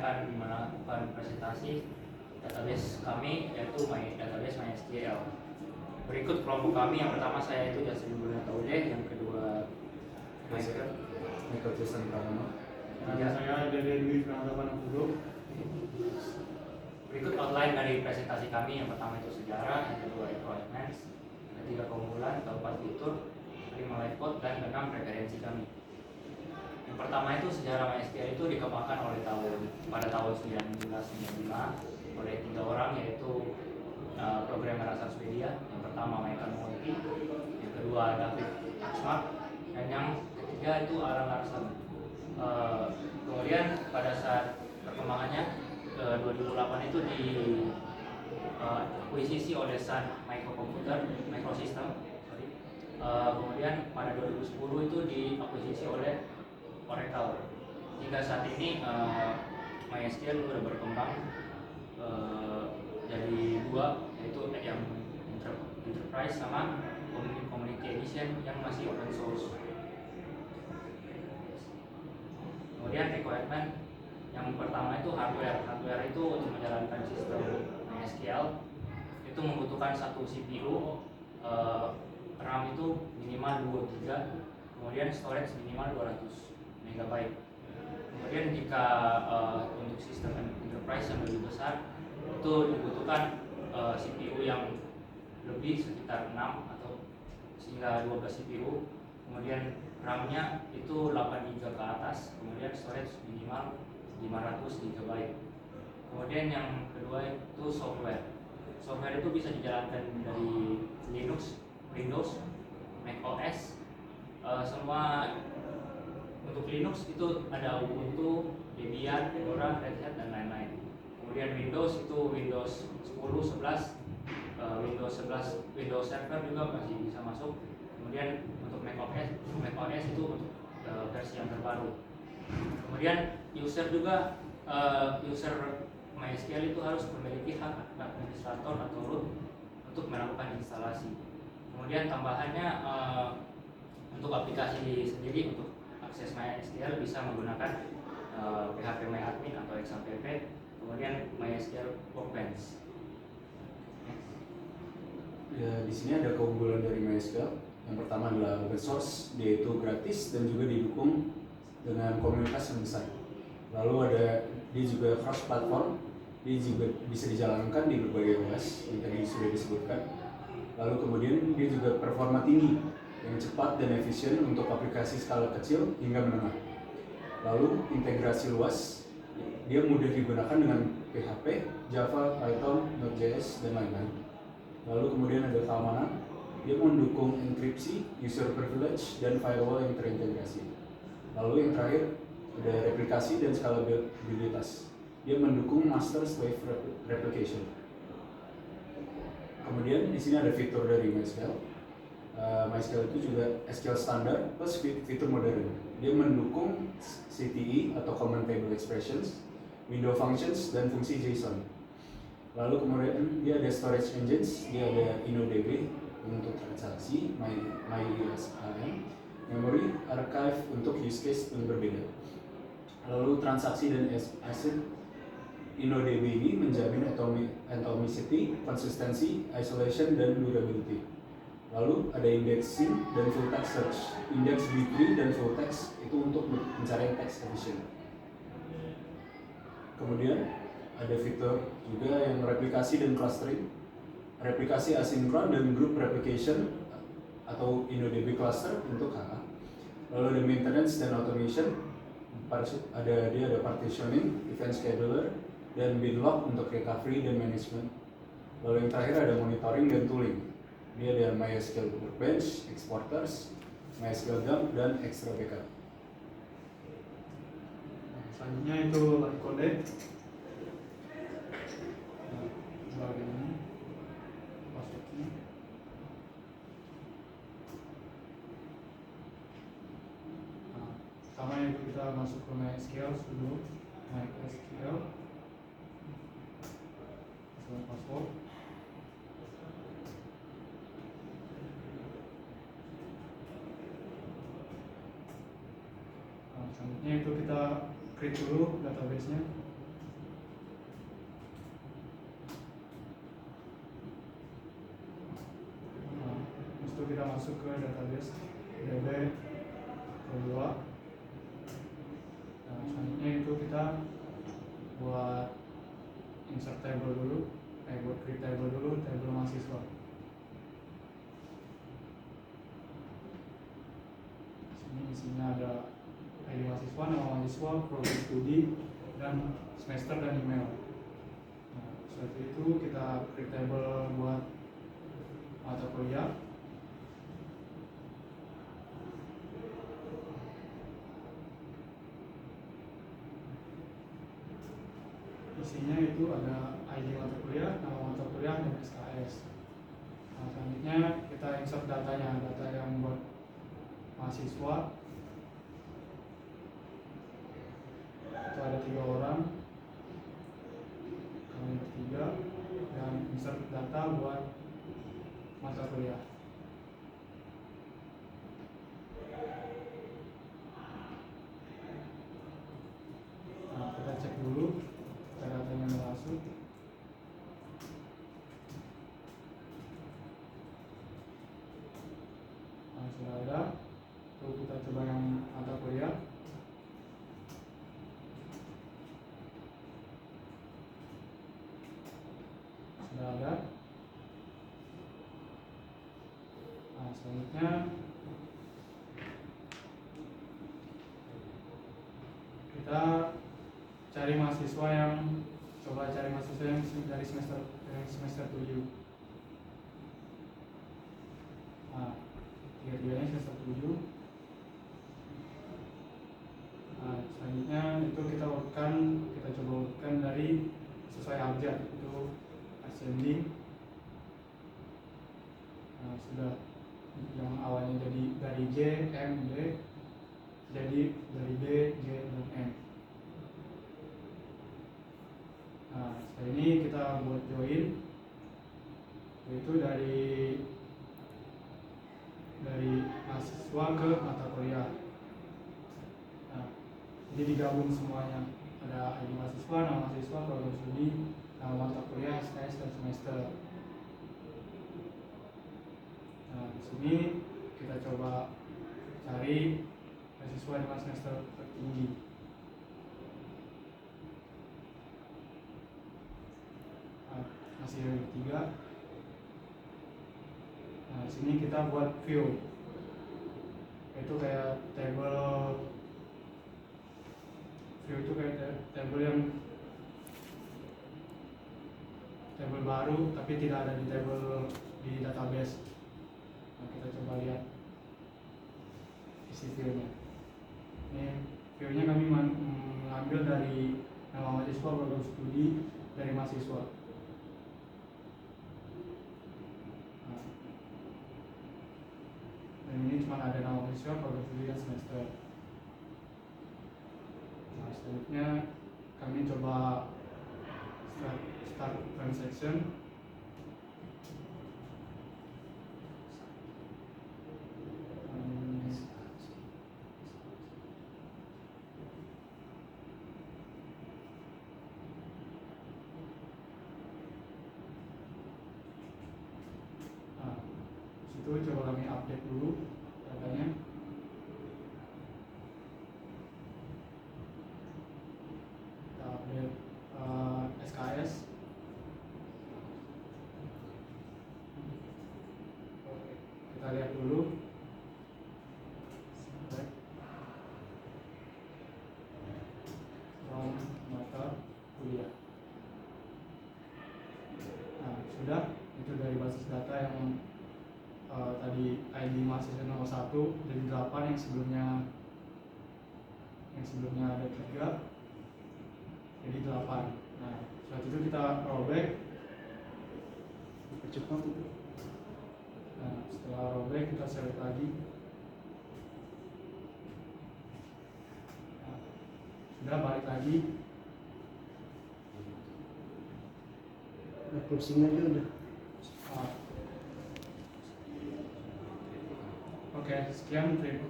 akan melakukan presentasi database kami, yaitu database MySQL. Berikut kelompok kami. Yang pertama saya itu Jasri Taule, yang kedua Michael Jason Pramono, dan saya Dede Dwi Pranata Panapuro. Berikut outline dari presentasi kami. Yang pertama itu sejarah, yang kedua requirements, ketiga keunggulan, keempat fitur, kelima live code, dan keenam referensi kami. Yang pertama itu sejarah MySQL itu dikembangkan pada tahun 1995 oleh 3 orang, yaitu programmer asal Swedia. Yang pertama Michael Monti, yang kedua David Axmark, dan yang ketiga itu Alan Larson. Kemudian pada saat perkembangannya 2008 itu akuisisi oleh Sun Microsystem. Kemudian pada 2010 itu diakuisisi oleh Oracle. Hingga saat ini MySQL sudah berkembang jadi 2, yaitu yang Enterprise sama Community Edition yang masih open source. Kemudian requirement yang pertama itu hardware itu untuk menjalankan sistem MySQL itu membutuhkan satu CPU, RAM itu minimal 2 GB, kemudian storage minimal 200 MB. Kemudian jika untuk sistem enterprise yang lebih besar itu dibutuhkan CPU yang lebih sekitar 6 atau hingga 12 CPU. Kemudian RAM-nya itu 8 GB ke atas, kemudian storage minimal 500 GB. Kemudian yang kedua itu software. Software itu bisa dijalankan dari Linux, Windows, macOS. Semua untuk Linux itu ada Ubuntu, Debian, Fedora, Red Hat, dan lain-lain. Kemudian Windows itu Windows 10, 11, Windows Server juga masih bisa masuk. Kemudian untuk macOS itu untuk versi yang terbaru. Kemudian user juga user MySQL itu harus memiliki hak administrator atau root untuk melakukan instalasi. Kemudian tambahannya untuk aplikasi sendiri untuk akses MySQL bisa menggunakan phpMyAdmin atau XAPP, kemudian MySQL Workbench. Ya, di sini ada keunggulan dari MySQL. Yang pertama adalah open source, dia itu gratis dan juga didukung dengan komunitas yang besar. Lalu dia juga cross platform, dia juga bisa dijalankan di berbagai OS yang tadi sudah disebutkan. Lalu kemudian dia juga performa tinggi, yang cepat dan efisien untuk aplikasi skala kecil hingga menengah. Lalu integrasi luas, dia mudah digunakan dengan PHP, Java, Python, Node.js, dan lain-lain. Lalu kemudian ada keamanan, dia mendukung enkripsi, user privilege, dan firewall yang terintegrasi. Lalu yang terakhir ada replikasi dan skalabilitas, dia mendukung master-slave replication. Kemudian di sini ada fitur dari MySQL. MySQL itu juga SQL standar plus fitur modern. Dia mendukung CTE atau Common Table Expressions, window functions, dan fungsi JSON. Lalu kemudian dia ada storage engines, dia ada InnoDB untuk transaksi, MySQL, memory, archive untuk use case yang berbeda. Lalu transaksi dan asset, InnoDB ini menjamin atomicity, consistency, isolation, dan durability. Lalu ada indexing dan full text search. Index B3 dan full text itu untuk pencarian teks efisien. Kemudian ada fitur juga yang replikasi dan clustering, replikasi asinkron dan group replication atau InnoDB cluster untuk HA. Lalu ada maintenance dan automation, dia ada partitioning, event scheduler, dan binlog untuk recovery dan management. Lalu yang terakhir ada monitoring dan tooling. Dia ada MySQL Workbench, Exporters, MySQL Dump, dan Extra Backup. Selanjutnya itu live code. Bagian ini masuknya. Pertama itu kita masuk ke MySQL dulu. MySQL password. Selanjutnya itu kita create dulu database-nya. masuk ke database DB kedua. Nah, selanjutnya itu kita buat insert table dulu, buat create table dulu, table mahasiswa. Sini isinya ada ID mahasiswa, nama mahasiswa, program studi, dan semester dan email. Nah, setelah itu kita create table buat mata kuliah. Isinya itu ada ID mata kuliah, nama mata kuliah, dan SKS. Nah, selanjutnya kita insert datanya, data yang buat mahasiswa. Itu ada 3 orang, kami bertiga, dan insert data buat mata kuliah. Nah, kita cek dulu datanya udah masuk. Nah, sudah ada. Lalu kita coba yang mata kuliah. Sudah ada. Nah, selanjutnya kita cari mahasiswa yang dari semester 7. Nah, tiga-tiganya semester 7. Nah, selanjutnya itu kita coba urutkan dari sesuai abjad, itu ascending. Nah, sudah yang awalnya jadi dari J, M, D, jadi dari D, J, dan M. Nah, setelah ini kita buat join, yaitu dari mahasiswa ke mata kuliah. Nah, jadi digabung semuanya, ada ID mahasiswa, nama mahasiswa, program studi, nama mata kuliah, SKS, dan semester. Nah, di sini kita coba cari mahasiswa dengan semester tertinggi. Masih ada 3. Nah, di sini kita buat view, itu kayak table table baru tapi tidak ada di table di database. Nah, kita coba lihat isi view-nya. Ini view-nya kami mengambil dari nama mahasiswa, program studi, dari mahasiswa. Dan ini cuma ada nama mahasiswa, program studi, dan semester. Nah, selanjutnya kami coba start transaction. Itu coba kami update dulu datanya. Kita update SKS. Oke, kita lihat dulu. From mata kuliah. Nah, sudah, itu dari basis data yang tadi ID mahasiswa nomor 1 dari 8, yang sebelumnya ada 3 jadi 8. Nah, saat itu kita rollback, Cepat itu. nah setelah rollback kita select lagi. Nah, sudah balik lagi. Closing aja udah. Oke, sekian terima.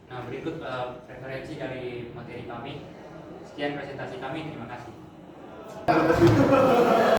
Nah, berikut referensi dari materi kami. Sekian presentasi kami, terima kasih. Atas itu.